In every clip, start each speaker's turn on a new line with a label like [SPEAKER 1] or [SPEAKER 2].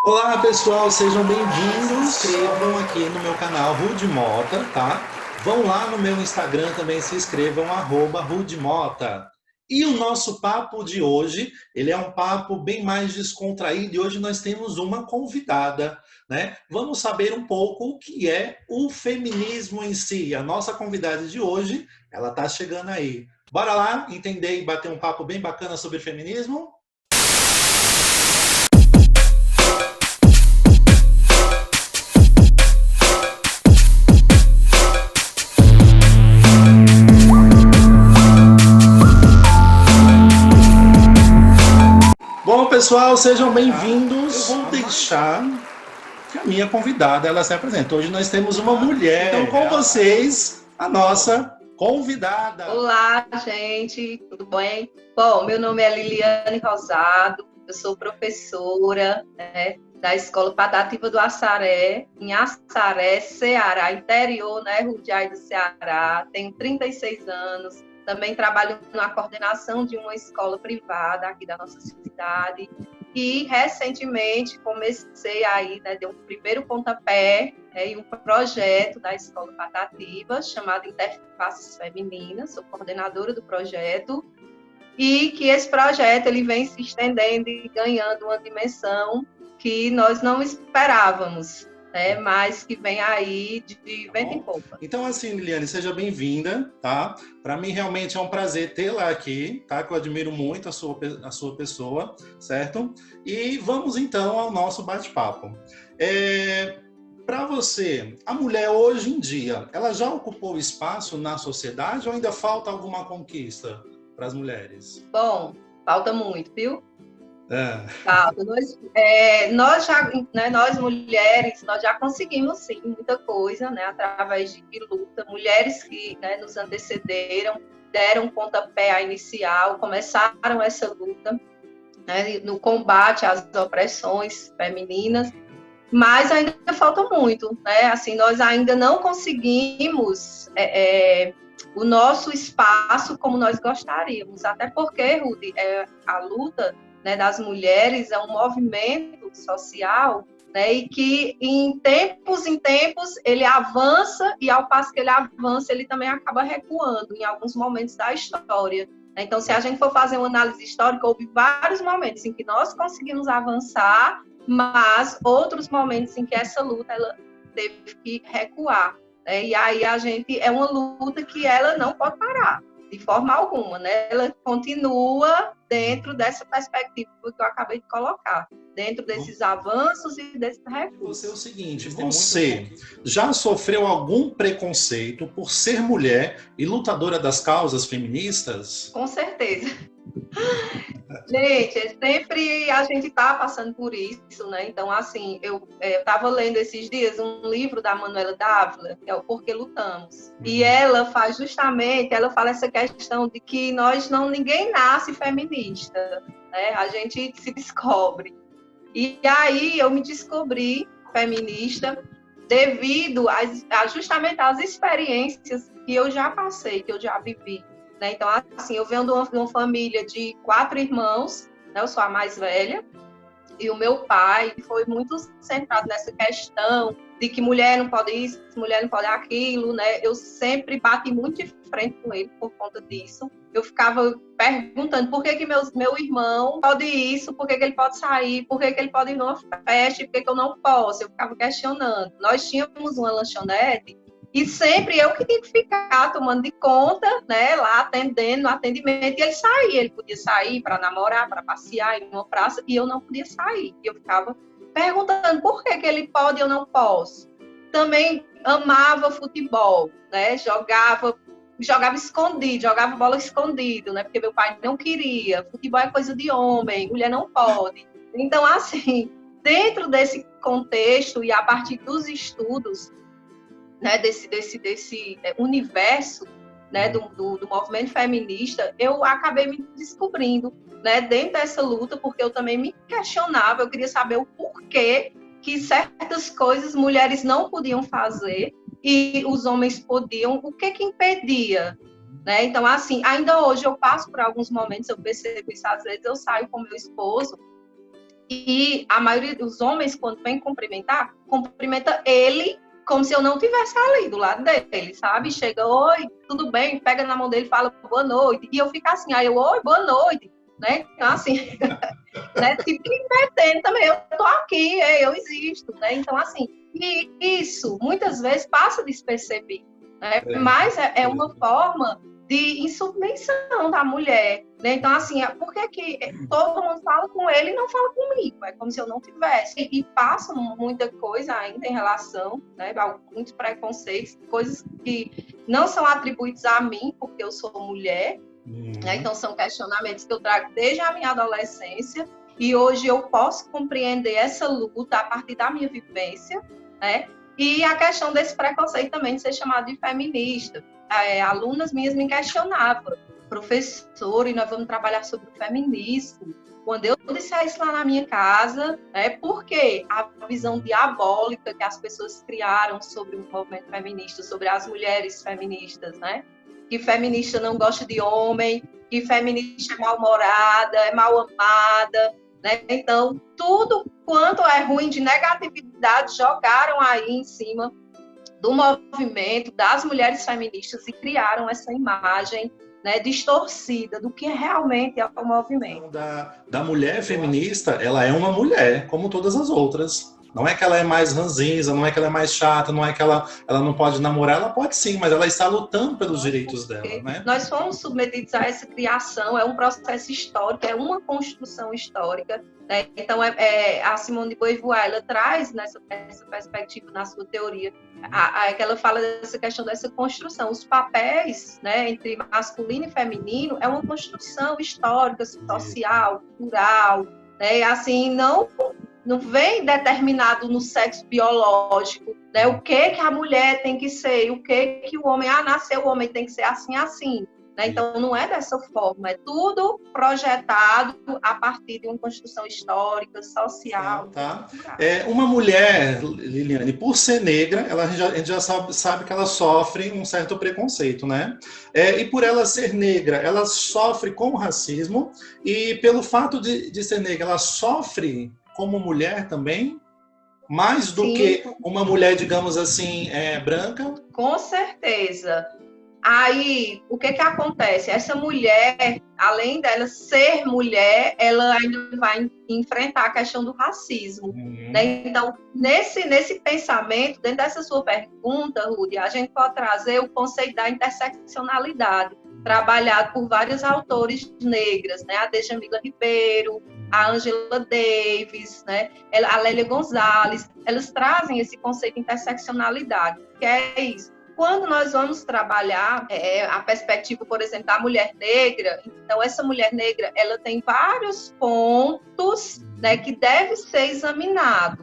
[SPEAKER 1] Olá pessoal, sejam bem-vindos. Se inscrevam aqui no meu canal Rudimota, tá? Vão lá no meu Instagram também, se inscrevam, @Rudimota. E o nosso papo de hoje, ele é um papo bem mais descontraído e hoje nós temos uma convidada, né? Vamos saber um pouco o que é o feminismo em si. A nossa convidada de hoje, ela tá chegando aí. Bora lá entender e bater um papo bem bacana sobre feminismo? Bom, pessoal, sejam bem-vindos. Eu vou deixar que a minha convidada ela se apresente. Hoje nós temos uma mulher. Então, com vocês, a nossa convidada.
[SPEAKER 2] Olá, gente, tudo bem? Bom, meu nome é Liliane Rosado, eu sou professora, né, da Escola Patativa do Assaré, em Assaré, Ceará, interior, né, Rudiai do Ceará. Tenho 36 anos, também trabalho na coordenação de uma escola privada aqui da nossa cidade. E recentemente comecei aí, né, dei um primeiro pontapé em um projeto da Escola Patativa chamado Interfaces Femininas. Sou coordenadora do projeto e que esse projeto ele vem se estendendo e ganhando uma dimensão que nós não esperávamos, né, mas que vem aí de vento em popa.
[SPEAKER 1] Então, assim, Liliane, seja bem-vinda, tá? Para mim, realmente é um prazer tê-la aqui, tá? Que eu admiro muito a sua pessoa, certo? E vamos, então, ao nosso bate-papo. Para você, a mulher hoje em dia, ela já ocupou espaço na sociedade ou ainda falta alguma conquista para as mulheres?
[SPEAKER 2] Bom, falta muito, viu?
[SPEAKER 1] É.
[SPEAKER 2] Falta. Nós já, né, nós mulheres, nós já conseguimos sim muita coisa, né, através de luta. Mulheres que, né, nos antecederam, deram pontapé à inicial, começaram essa luta, né, no combate às opressões femininas. Mas ainda falta muito, né? Assim, nós ainda não conseguimos o nosso espaço como nós gostaríamos. Até porque, Ruth, a luta, né, das mulheres é um movimento social, né, e que em tempos ele avança, e ao passo que ele avança, ele também acaba recuando em alguns momentos da história. Então, se a gente for fazer uma análise histórica, houve vários momentos em que nós conseguimos avançar, mas outros momentos em que essa luta ela teve que recuar, né? E aí a gente é uma luta que ela não pode parar de forma alguma, né? Ela continua dentro dessa perspectiva que eu acabei de colocar, dentro desses avanços e desses recursos.
[SPEAKER 1] Você é o seguinte, você já sofreu algum preconceito por ser mulher e lutadora das causas feministas?
[SPEAKER 2] Com certeza. Gente, sempre a gente está passando por isso, né? Então, assim, eu estava lendo esses dias um livro da Manuela Dávila, que é o Porquê Lutamos. E ela faz justamente, ela fala essa questão de que ninguém nasce feminista, né? A gente se descobre. E aí eu me descobri feminista devido justamente às experiências que eu já passei, que eu já vivi. Né? Então, assim, eu venho de uma família de 4 irmãos, né? Eu sou a mais velha, e o meu pai foi muito centrado nessa questão de que mulher não pode isso, mulher não pode aquilo, né? Eu sempre bati muito de frente com ele por conta disso. Eu ficava perguntando por que meu irmão pode isso, por que ele pode sair, por que ele pode ir numa festa, por que eu não posso? Eu ficava questionando. Nós tínhamos uma lanchonete e sempre eu que tinha que ficar tomando de conta, né, lá atendendo, no atendimento, e ele saía, ele podia sair para namorar, para passear em uma praça, e eu não podia sair. E eu ficava perguntando por que ele pode e eu não posso. Também amava futebol, né, jogava escondido, jogava bola escondido, né, porque meu pai não queria. Futebol é coisa de homem, mulher não pode. Então, assim, dentro desse contexto e a partir dos estudos, né, desse universo, né, do movimento feminista, eu acabei me descobrindo, né, dentro dessa luta, porque eu também me questionava, eu queria saber o porquê que certas coisas mulheres não podiam fazer e os homens podiam, o que impedia? Né? Então, assim, ainda hoje eu passo por alguns momentos, eu percebo isso, às vezes eu saio com meu esposo E a maioria dos homens, quando vem cumprimentar, cumprimenta ele como se eu não estivesse ali do lado dele, sabe? Chega, oi, tudo bem? Pega na mão dele, fala boa noite. E eu fico assim, aí eu, oi, boa noite, né? Então, assim, né? Tipo, me metendo também, eu tô aqui, eu existo, né? Então, assim, e isso muitas vezes passa despercebido, né? Mas é uma forma de insubmissão da mulher, né? Então, assim, por que todo mundo fala com ele e não fala comigo? É como se eu não tivesse. E passa muita coisa ainda em relação, né? Muitos preconceitos, coisas que não são atribuídos a mim, porque eu sou mulher, né? Então, são questionamentos que eu trago desde a minha adolescência, e hoje eu posso compreender essa luta a partir da minha vivência, né? E a questão desse preconceito também de ser chamado de feminista. Alunas minhas me questionavam, professor, e nós vamos trabalhar sobre o feminismo. Quando eu disser isso lá na minha casa, porque a visão diabólica que as pessoas criaram sobre o movimento feminista, sobre as mulheres feministas, né? Que feminista não gosta de homem, que feminista é mal-humorada, é mal-amada, né? Então, tudo quanto é ruim de negatividade jogaram aí em cima do movimento, das mulheres feministas, e criaram essa imagem, né, distorcida do que realmente é o movimento.
[SPEAKER 1] Da mulher feminista, ela é uma mulher, como todas as outras. Não é que ela é mais ranzinza, não é que ela é mais chata, não é que ela não pode namorar, ela pode sim, mas ela está lutando pelos direitos dela, né?
[SPEAKER 2] Nós fomos submetidos a essa criação, é um processo histórico, é uma construção histórica, né? Então, a Simone de Beauvoir, ela traz nessa perspectiva, na sua teoria, que ela fala dessa questão dessa construção. Os papéis, né, entre masculino e feminino é uma construção histórica, social, cultural, né? E assim, não vem determinado no sexo biológico, né? O que a mulher tem que ser, o que o homem, nasceu o homem tem que ser assim, assim. Né? Então, não é dessa forma, é tudo projetado a partir de uma construção histórica, social.
[SPEAKER 1] Tá. Uma mulher, Liliane, por ser negra, a gente já sabe que ela sofre um certo preconceito, né? E por ela ser negra, ela sofre com racismo, e pelo fato de ser negra, ela sofre como mulher também, mais do que uma mulher, digamos assim, branca?
[SPEAKER 2] Com certeza. Aí, o que acontece? Essa mulher, além dela ser mulher, ela ainda vai enfrentar a questão do racismo. Né? Então, nesse pensamento, dentro dessa sua pergunta, Rudy, a gente pode trazer o conceito da interseccionalidade, trabalhado por vários autores negras, né? A Djamila Ribeiro, a Angela Davis, né? A Lélia Gonzalez, elas trazem esse conceito de interseccionalidade, que é isso. Quando nós vamos trabalhar a perspectiva, por exemplo, da mulher negra, então essa mulher negra, ela tem vários pontos, né, que deve ser examinado,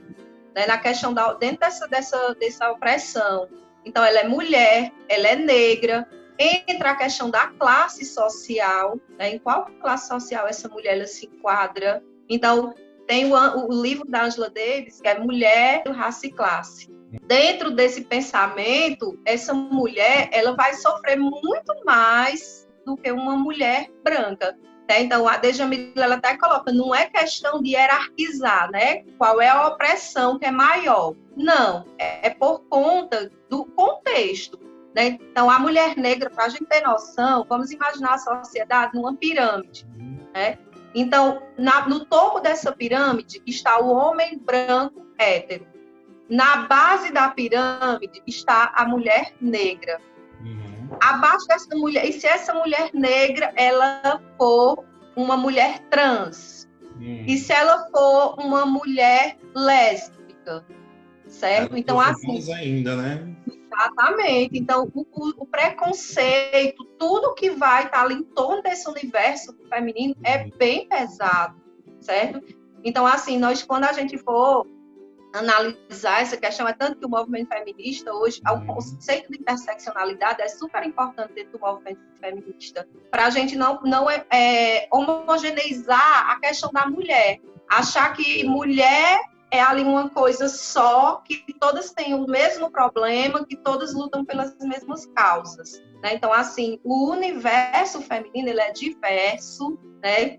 [SPEAKER 2] né, na questão dentro dessa opressão. Então, ela é mulher, ela é negra, entra a questão da classe social, né, em qual classe social essa mulher ela se enquadra. Então, tem o livro da Angela Davis, que é Mulher, Raça e Classe. Dentro desse pensamento, essa mulher ela vai sofrer muito mais do que uma mulher branca. Né? Então, a Djamila ela até coloca, não é questão de hierarquizar, né? Qual é a opressão que é maior. Não, é por conta do contexto. Né? Então, a mulher negra, para a gente ter noção, vamos imaginar a sociedade numa pirâmide. Né? Então, no topo dessa pirâmide está o homem branco hétero. Na base da pirâmide está a mulher negra. Abaixo dessa mulher, e se essa mulher negra ela for uma mulher trans, e se ela for uma mulher lésbica, certo? Então, assim.
[SPEAKER 1] Mais ainda, né?
[SPEAKER 2] Exatamente. Então, o preconceito, tudo que vai estar ali em torno desse universo feminino é bem pesado, certo? Então, assim, quando a gente for analisar essa questão, é tanto que o movimento feminista hoje, o conceito de interseccionalidade é super importante dentro do movimento feminista, para a gente não homogeneizar a questão da mulher, achar que mulher é ali uma coisa só, que todas têm o mesmo problema, que todas lutam pelas mesmas causas, né? Então, assim, o universo feminino, ele é diverso, né?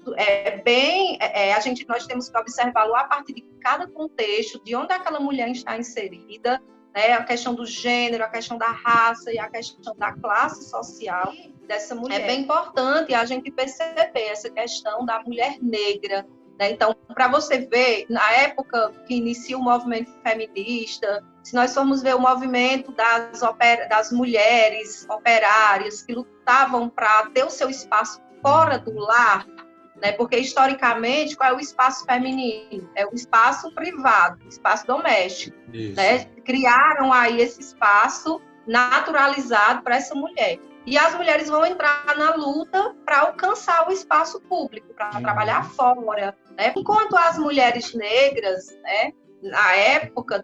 [SPEAKER 2] Nós temos que observá-lo a partir de cada contexto, de onde aquela mulher está inserida, né? A questão do gênero, a questão da raça e a questão da classe social dessa mulher. É bem importante a gente perceber essa questão da mulher negra, né? Então, para você ver, na época que inicia o movimento feminista, se nós formos ver o movimento das mulheres operárias que lutavam para ter o seu espaço fora do lar, né? Porque, historicamente, qual é o espaço feminino? É o espaço privado, o espaço doméstico. Né? Criaram aí esse espaço naturalizado para essa mulher. E as mulheres vão entrar na luta para alcançar o espaço público, para trabalhar fora. Né? Enquanto as mulheres negras, né, na época,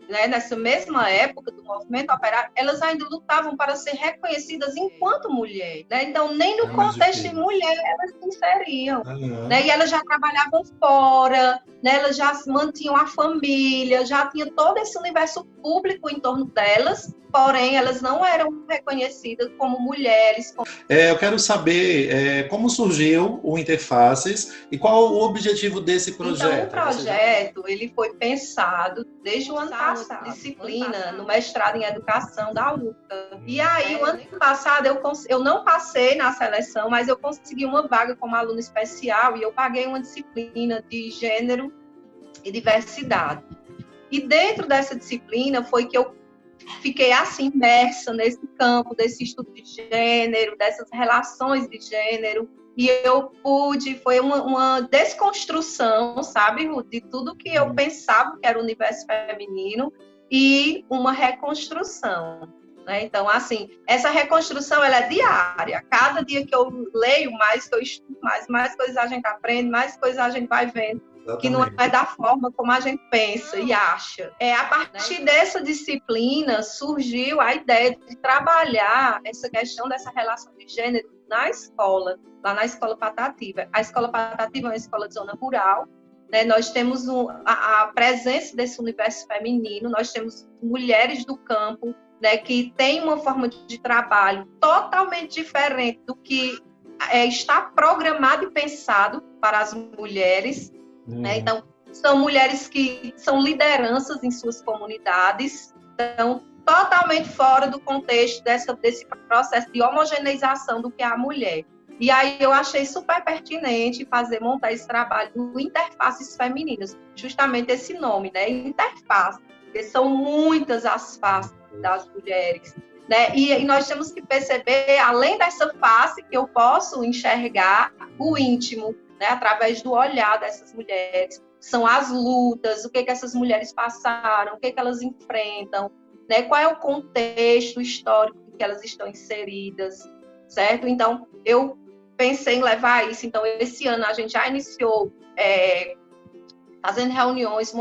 [SPEAKER 2] nessa mesma época do movimento operário, elas ainda lutavam para ser reconhecidas enquanto mulher. Né? Então, nem no contexto de mulher elas se inseriam. Né? E elas já trabalhavam fora, né? Elas já mantinham a família, já tinha todo esse universo público em torno delas, porém, elas não eram reconhecidas como mulheres.
[SPEAKER 1] Eu quero saber como surgiu o Interfaces e qual o objetivo desse projeto.
[SPEAKER 2] Então, o projeto ele foi pensado desde o ano passado, disciplina no mestrado em educação da UFCA. E aí, o ano passado, eu não passei na seleção, mas eu consegui uma vaga como aluna especial e eu paguei uma disciplina de gênero e diversidade. E dentro dessa disciplina foi que eu fiquei assim imersa nesse campo desse estudo de gênero, dessas relações de gênero, e eu foi uma desconstrução, sabe, Ruth, de tudo que eu pensava que era o universo feminino e uma reconstrução. Né? Então, assim, essa reconstrução ela é diária. Cada dia que eu leio mais, que eu estudo mais coisas a gente aprende, mais coisas a gente vai vendo. Exatamente. Que não é da forma como a gente pensa e acha. A partir dessa disciplina surgiu a ideia de trabalhar essa questão dessa relação de gênero na escola, lá na Escola Patativa. A Escola Patativa é uma escola de zona rural, né? Nós temos a presença desse universo feminino, nós temos mulheres do campo, né, que tem uma forma de trabalho totalmente diferente do que está programado e pensado para as mulheres. Né? Então, são mulheres que são lideranças em suas comunidades, então, totalmente fora do contexto desse processo de homogeneização do que é a mulher. E aí eu achei super pertinente montar esse trabalho do Interfaces Femininas, justamente esse nome, né? Interface, porque são muitas as faces das mulheres. Né? E nós temos que perceber, além dessa face, que eu posso enxergar o íntimo, né, através do olhar dessas mulheres. São as lutas, o que essas mulheres passaram, o que elas enfrentam, né, qual é o contexto histórico em que elas estão inseridas, certo? Então, eu pensei em levar isso. Então, esse ano a gente já iniciou fazendo reuniões,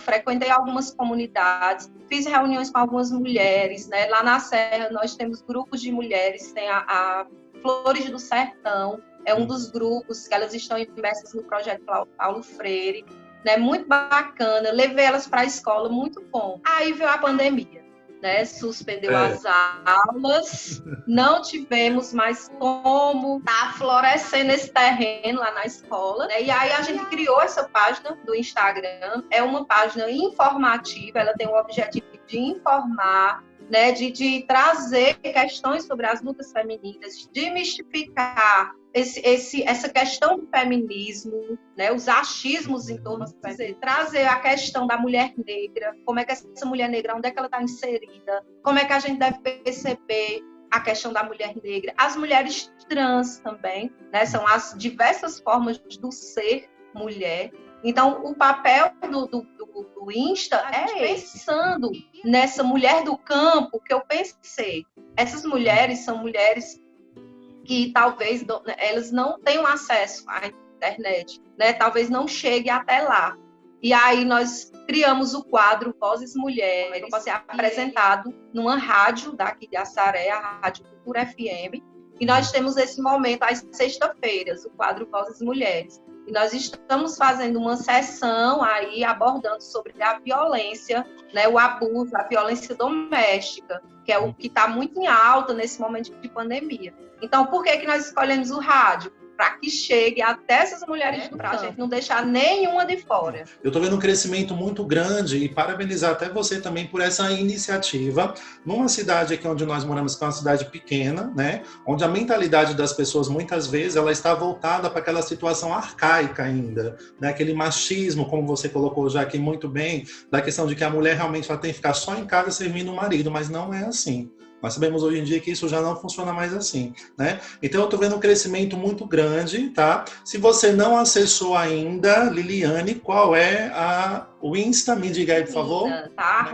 [SPEAKER 2] frequentei algumas comunidades, fiz reuniões com algumas mulheres, né? Lá na Serra nós temos grupos de mulheres, tem a Flores do Sertão, é um dos grupos que elas estão imersas no projeto Paulo Freire, né? Muito bacana, levei elas para a escola, muito bom. Aí veio a pandemia, né? Suspendeu as aulas, não tivemos mais como florescendo esse terreno lá na escola, né? E aí a gente criou essa página do Instagram, é uma página informativa, ela tem o objetivo de informar, né? De trazer questões sobre as lutas femininas, de mistificar essa questão do feminismo, né, os achismos em torno do feminismo, trazer a questão da mulher negra, como é que essa mulher negra, onde é que ela está inserida, como é que a gente deve perceber a questão da mulher negra, as mulheres trans também, né, são as diversas formas do ser mulher. Então, o papel do Insta é pensando nessa mulher do campo que eu pensei. Essas mulheres são mulheres que talvez elas não tenham acesso à internet, né? Talvez não chegue até lá. E aí nós criamos o quadro Vozes Mulheres, que vai ser apresentado numa rádio daqui de Assaré, a Rádio Cultura FM, e nós temos esse momento às sextas-feiras, o quadro Vozes Mulheres. E nós estamos fazendo uma sessão aí abordando sobre a violência, né, o abuso, a violência doméstica, que é o que está muito em alta nesse momento de pandemia. Então, por que nós escolhemos o rádio? Para que chegue até essas mulheres do campo, para a gente não deixar nenhuma de fora.
[SPEAKER 1] Eu estou vendo um crescimento muito grande e parabenizar até você também por essa iniciativa. Numa cidade aqui onde nós moramos, que é uma cidade pequena, né, onde a mentalidade das pessoas, muitas vezes, ela está voltada para aquela situação arcaica ainda, né, aquele machismo, como você colocou já aqui muito bem, da questão de que a mulher realmente ela tem que ficar só em casa servindo o marido, mas não é assim. Nós sabemos hoje em dia que isso já não funciona mais assim, né? Então eu estou vendo um crescimento muito grande, tá? Se você não acessou ainda, Liliane, qual é o Insta? Me diga aí, por favor.
[SPEAKER 2] Tá,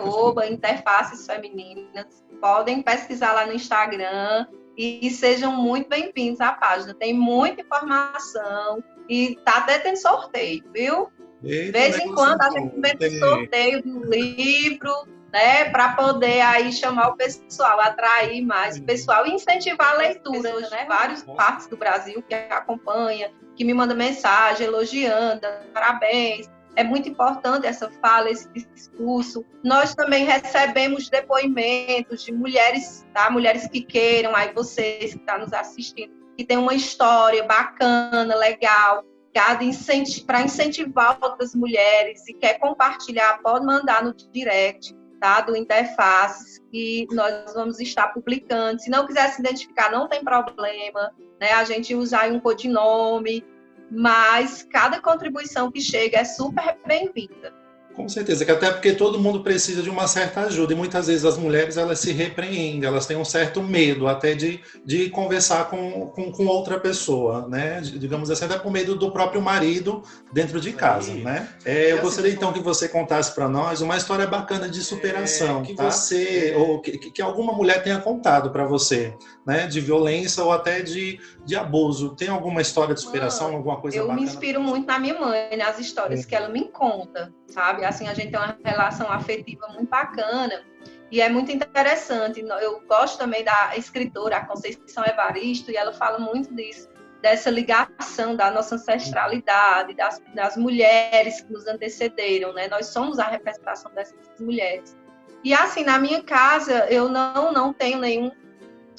[SPEAKER 2] @interfaces femininas. Podem pesquisar lá no Instagram e sejam muito bem-vindos à página. Tem muita informação e tá até tendo sorteio, viu? De vez em quando a gente inventa sorteio do livro, né, para poder aí chamar o pessoal, atrair mais o pessoal e incentivar a leitura, né? Várias partes do Brasil que acompanha, que me manda mensagem elogiando, parabéns. É muito importante essa fala, esse discurso. Nós também recebemos depoimentos de mulheres, tá? Mulheres que queiram, aí vocês que estão nos assistindo, que tem uma história bacana, legal, para incentivar outras mulheres e quer compartilhar, pode mandar no direct, tá, do Interfaces, que nós vamos estar publicando. Se não quiser se identificar, não tem problema, né? A gente usa aí um codinome, mas cada contribuição que chega é super bem-vinda.
[SPEAKER 1] Com certeza, que até porque todo mundo precisa de uma certa ajuda e muitas vezes as mulheres elas se repreendem, elas têm um certo medo até de conversar com outra pessoa, né? Digamos assim, até por medo do próprio marido dentro de casa, né? Eu gostaria então que você contasse para nós uma história bacana de superação, que você ou que alguma mulher tenha contado para você, né? De violência ou até de abuso. Tem alguma história de superação, alguma coisa bacana?
[SPEAKER 2] Eu me inspiro muito na minha mãe, nas histórias que ela me conta, sabe? Assim, a gente tem uma relação afetiva muito bacana e é muito interessante. Eu gosto também da escritora, a Conceição Evaristo, e ela fala muito disso, dessa ligação da nossa ancestralidade, das mulheres que nos antecederam, né? Nós somos a representação dessas mulheres. E assim, na minha casa, eu não tenho nenhum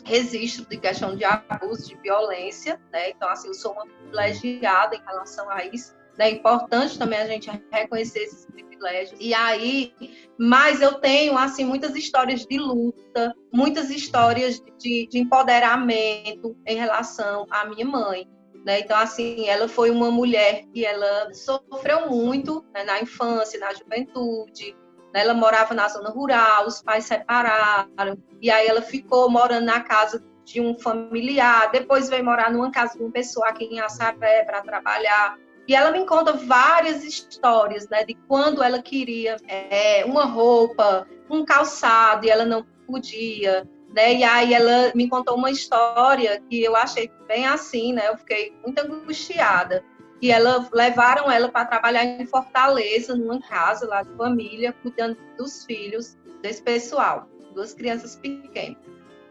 [SPEAKER 2] registro de questão de abuso, de violência, né? Então, assim, eu sou uma privilegiada em relação a isso. É importante também a gente reconhecer esses privilégios. E aí, mas eu tenho, assim, muitas histórias de luta, muitas histórias de empoderamento em relação à minha mãe, né? Então, assim, ela foi uma mulher que ela sofreu muito, né, na infância, na juventude. Ela morava na zona rural, os pais separaram, e aí ela ficou morando na casa de um familiar, depois veio morar numa casa de uma pessoa aqui em Assaré para trabalhar. E ela me conta várias histórias, né, de quando ela queria uma roupa, um calçado, e ela não podia, né? E aí ela me contou uma história que eu achei bem assim, né? Eu fiquei muito angustiada. E levaram ela para trabalhar em Fortaleza, numa casa lá de família, cuidando dos filhos desse pessoal, 2 crianças pequenas.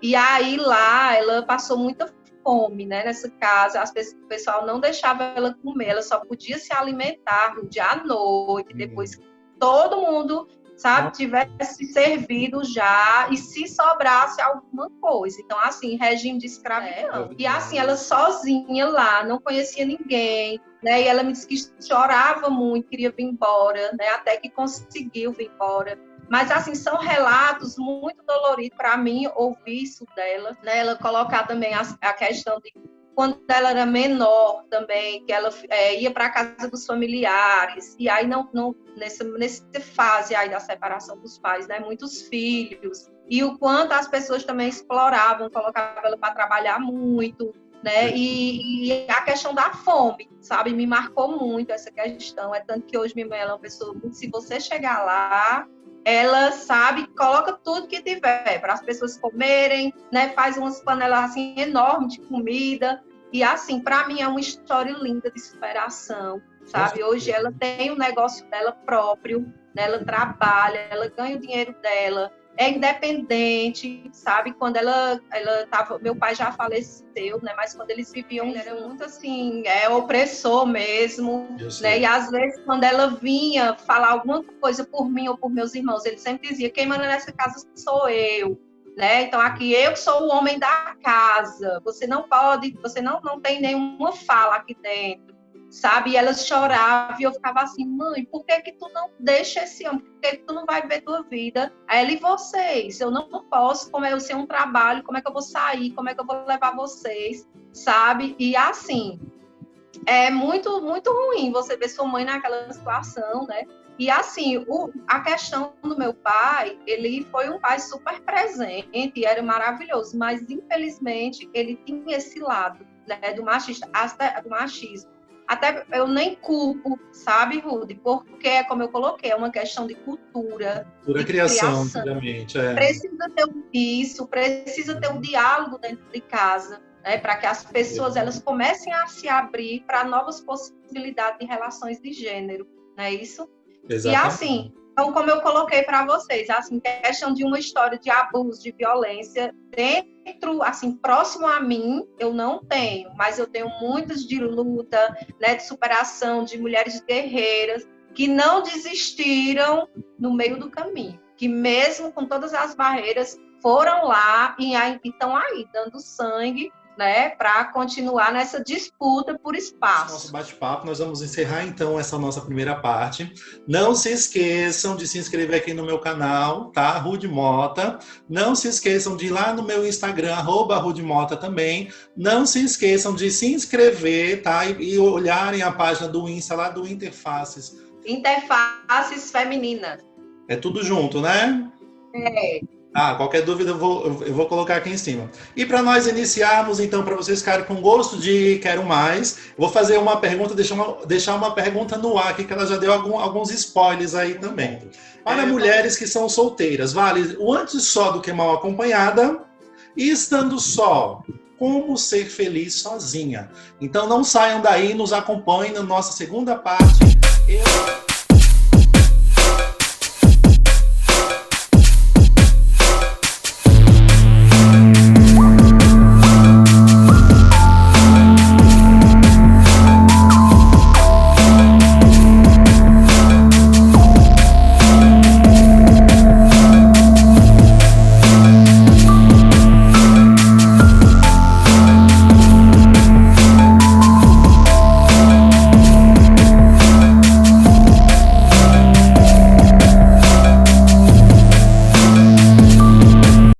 [SPEAKER 2] E aí lá ela passou muita fome, né, nessa casa, o pessoal não deixava ela comer, ela só podia se alimentar no dia à noite, depois que todo mundo, sabe, tivesse servido já e se sobrasse alguma coisa. Então, assim, regime de escravidão. E assim, ela sozinha lá, não conhecia ninguém, né, e ela me disse que chorava muito, queria vir embora, né, até que conseguiu vir embora. Mas, assim, são relatos muito doloridos para mim ouvir isso dela, né? Ela colocar também a questão de quando ela era menor também, que ela ia para a casa dos familiares, e aí nessa fase aí da separação dos pais, né? Muitos filhos, e o quanto as pessoas também exploravam, colocavam ela para trabalhar muito, né? E a questão da fome, sabe? Me marcou muito essa questão. É tanto que hoje minha mãe ela é uma pessoa, se você chegar lá, ela sabe, coloca tudo que tiver para as pessoas comerem, né? Faz umas panelas assim enormes de comida. E assim, para mim é uma história linda de superação, sabe? Hoje ela tem um negócio dela próprio, né? Ela trabalha, ela ganha o dinheiro dela. é independente, sabe? Quando ela tava, meu pai já faleceu, né? Mas quando eles viviam, ele era muito assim, opressor mesmo, né? E às vezes quando ela vinha falar alguma coisa por mim ou por meus irmãos, ele sempre dizia: quem manda nessa casa sou eu. Né? Então, aqui eu sou o homem da casa, você não pode, você não tem nenhuma fala aqui dentro, sabe? E elas choravam e eu ficava assim: mãe, por que tu não deixa esse homem? Por que tu não vai ver tua vida? Aí ela: e vocês? Eu não posso, como eu sei um trabalho, como é que eu vou sair? Como é que eu vou levar vocês? Sabe? E assim, é muito, muito ruim você ver sua mãe naquela situação, né? E assim, a questão do meu pai, ele foi um pai super presente, era maravilhoso, mas infelizmente ele tinha esse lado, né, do machismo. Até eu nem culpo, sabe, Rudy? Porque, como eu coloquei, é uma questão de cultura,
[SPEAKER 1] Pura
[SPEAKER 2] de
[SPEAKER 1] criação,
[SPEAKER 2] criação.
[SPEAKER 1] antigamente.
[SPEAKER 2] Precisa ter um diálogo dentro de casa, né, para que as pessoas elas comecem a se abrir para novas possibilidades de relações de gênero, não é isso?
[SPEAKER 1] Exatamente.
[SPEAKER 2] E assim, então, como eu coloquei para vocês, assim, questão de uma história de abuso, de violência, dentro, assim, próximo a mim, eu não tenho, mas eu tenho muitas de luta, né, de superação, de mulheres guerreiras, que não desistiram no meio do caminho, que mesmo com todas as barreiras, foram lá e estão aí, dando sangue, né, para continuar nessa disputa por espaço.
[SPEAKER 1] Nosso bate-papo, nós vamos encerrar então essa nossa primeira parte. Não se esqueçam de se inscrever aqui no meu canal, tá? Rude Mota. Não se esqueçam de ir lá no meu Instagram, @rudemota também. Não se esqueçam de se inscrever, tá? E olharem a página do Insta lá do Interfaces.
[SPEAKER 2] Interfaces Femininas.
[SPEAKER 1] É tudo junto, né?
[SPEAKER 2] É.
[SPEAKER 1] Qualquer dúvida eu vou colocar aqui em cima. E para nós iniciarmos, então, para vocês ficarem com gosto de quero mais, vou fazer uma pergunta, deixar uma pergunta no ar aqui, que ela já deu alguns spoilers aí também. Para mulheres que são solteiras, vale o antes só do que mal acompanhada, e estando só, como ser feliz sozinha. Então não saiam daí, nos acompanhem na nossa segunda parte.